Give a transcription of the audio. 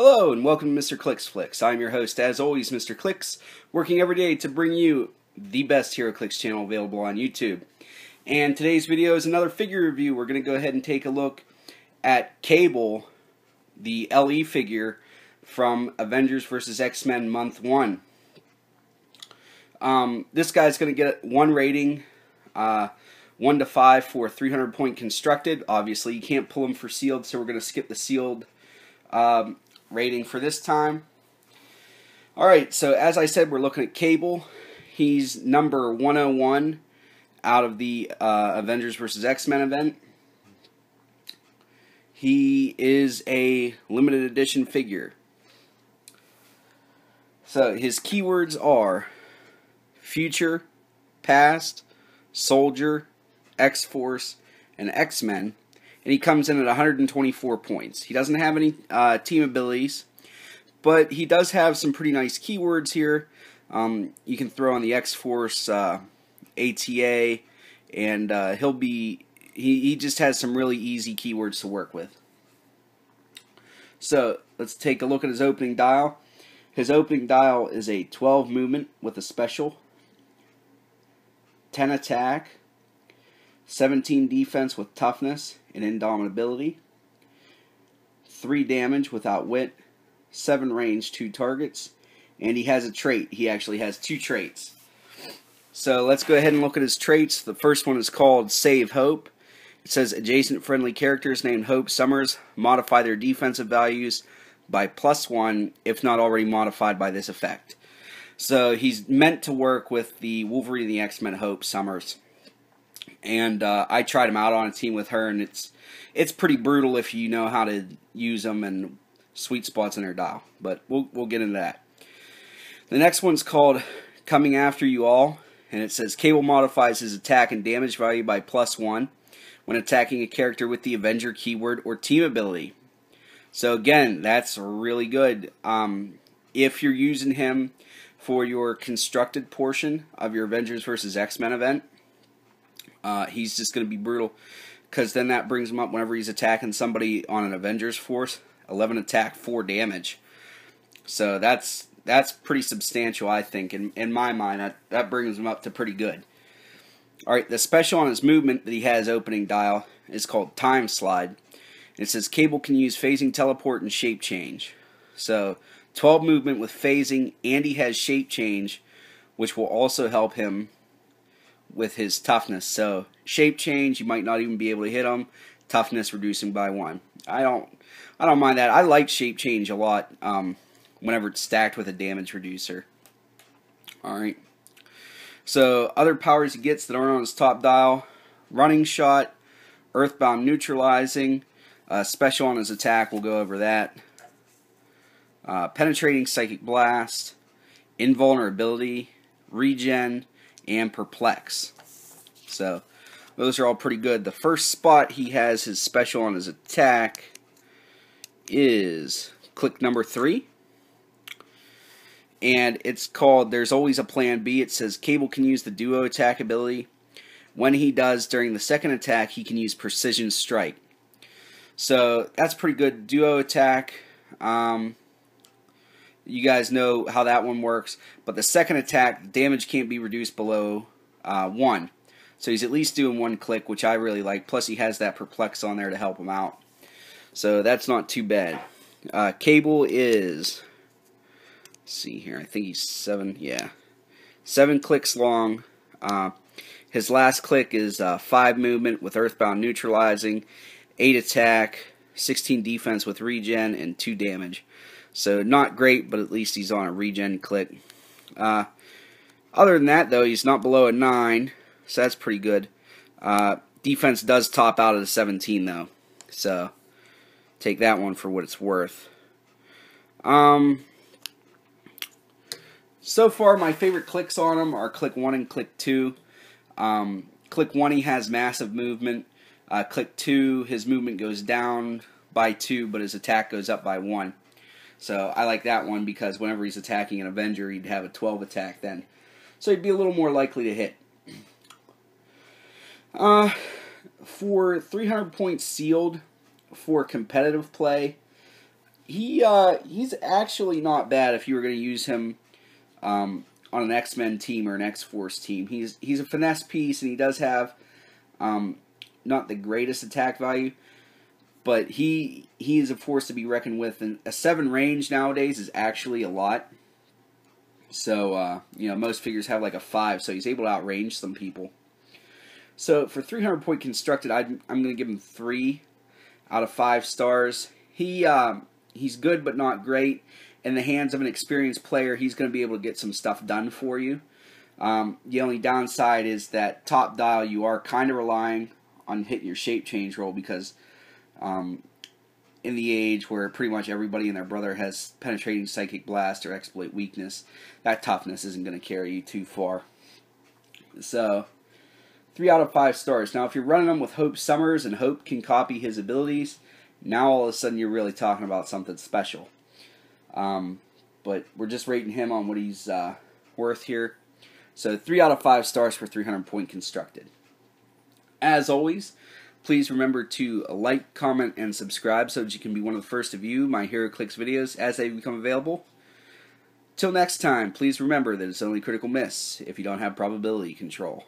Hello and welcome to Mr.ClixFlix. I'm your host, as always, Mr. Clicks, working every day to bring you the best Heroclix channel available on YouTube. And today's video is another figure review. We're going to go ahead and take a look at Cable, the LE figure from Avengers vs. X-Men Month 1. This guy's going to get 1 rating, 1 to 5 for 300-point constructed. Obviously, you can't pull him for sealed, so we're going to skip the sealed rating for this time. Alright, so as I said, we're looking at Cable. He's number 101 out of the Avengers vs. X-Men event. He is a limited edition figure. So his keywords are Future, Past, Soldier, X-Force, and X-Men. And he comes in at 124 points. He doesn't have any team abilities, but he does have some pretty nice keywords here. You can throw on the X-Force, ATA, and he just has some really easy keywords to work with. So let's take a look at his opening dial. His opening dial is a 12 movement with a special, 10 attack, 17 defense with toughness and indomitability, 3 damage without wit, 7 range, 2 targets, and he has a trait. He actually has 2 traits. So let's go ahead and look at his traits. The first one is called Save Hope. It says adjacent friendly characters named Hope Summers modify their defensive values by +1 if not already modified by this effect. So he's meant to work with the Wolverine and the X-Men Hope Summers. And I tried him out on a team with her, and it's pretty brutal if you know how to use them and sweet spots in her dial. But we'll get into that. The next one's called Coming After You All, and it says Cable modifies his attack and damage value by +1 when attacking a character with the Avenger keyword or team ability. So again, that's really good. If you're using him for your constructed portion of your Avengers vs. X-Men event, he's just going to be brutal, because then that brings him up whenever he's attacking somebody on an Avengers force. 11 attack, 4 damage. So that's pretty substantial, I think. In my mind, that brings him up to pretty good. Alright, the special on his movement that he has opening dial is called Time Slide. It says Cable can use phasing, teleport, and shape change. So 12 movement with phasing, and he has shape change, which will also help him with his toughness. So shape change, you might not even be able to hit him. Toughness, reducing by 1. I don't mind that. I like shape change a lot whenever it's stacked with a damage reducer. Alright. So other powers he gets that aren't on his top dial: running shot, earthbound neutralizing, special on his attack, we'll go over that. Penetrating psychic blast, invulnerability, regen, and perplex. So those are all pretty good. The first spot he has his special on his attack is click number 3, and it's called There's Always a Plan B. It says Cable can use the duo attack ability. When he does, during the second attack, he can use precision strike. So that's pretty good. Duo attack, you guys know how that one works, but the second attack, the damage can't be reduced below 1. So he's at least doing 1 click, which I really like. Plus he has that perplex on there to help him out. So that's not too bad. Cable is, let's see here, I think he's 7 clicks long. His last click is 5 movement with earthbound neutralizing, 8 attack, 16 defense with regen, and 2 damage. So not great, but at least he's on a regen click. Other than that, though, he's not below a 9, so that's pretty good. Defense does top out at a 17, though, so take that one for what it's worth. So far, my favorite clicks on him are click 1 and click 2. Click 1, he has massive movement. Click 2, his movement goes down by 2, but his attack goes up by 1. So I like that one because whenever he's attacking an Avenger, he'd have a 12 attack then. So he'd be a little more likely to hit. For 300 points sealed for competitive play, He's actually not bad if you were going to use him on an X-Men team or an X-Force team. He's a finesse piece, and he does have not the greatest attack value, but he is a force to be reckoned with. And a 7 range nowadays is actually a lot. So most figures have like a 5, so he's able to outrange some people. So for 300 point constructed, I'm going to give him 3 out of 5 stars. He's good but not great. In the hands of an experienced player, he's going to be able to get some stuff done for you. The only downside is that top dial, you are kind of relying on hitting your shape change roll, because in the age where pretty much everybody and their brother has penetrating psychic blast or exploit weakness, that toughness isn't going to carry you too far. So 3 out of 5 stars. Now if you're running him with Hope Summers and Hope can copy his abilities, now all of a sudden you're really talking about something special. But we're just rating him on what he's worth here. So 3 out of 5 stars for 300 point constructed. As always, please remember to like, comment, and subscribe so that you can be one of the first to view my Heroclix videos as they become available. Till next time, please remember that it's only critical miss if you don't have probability control.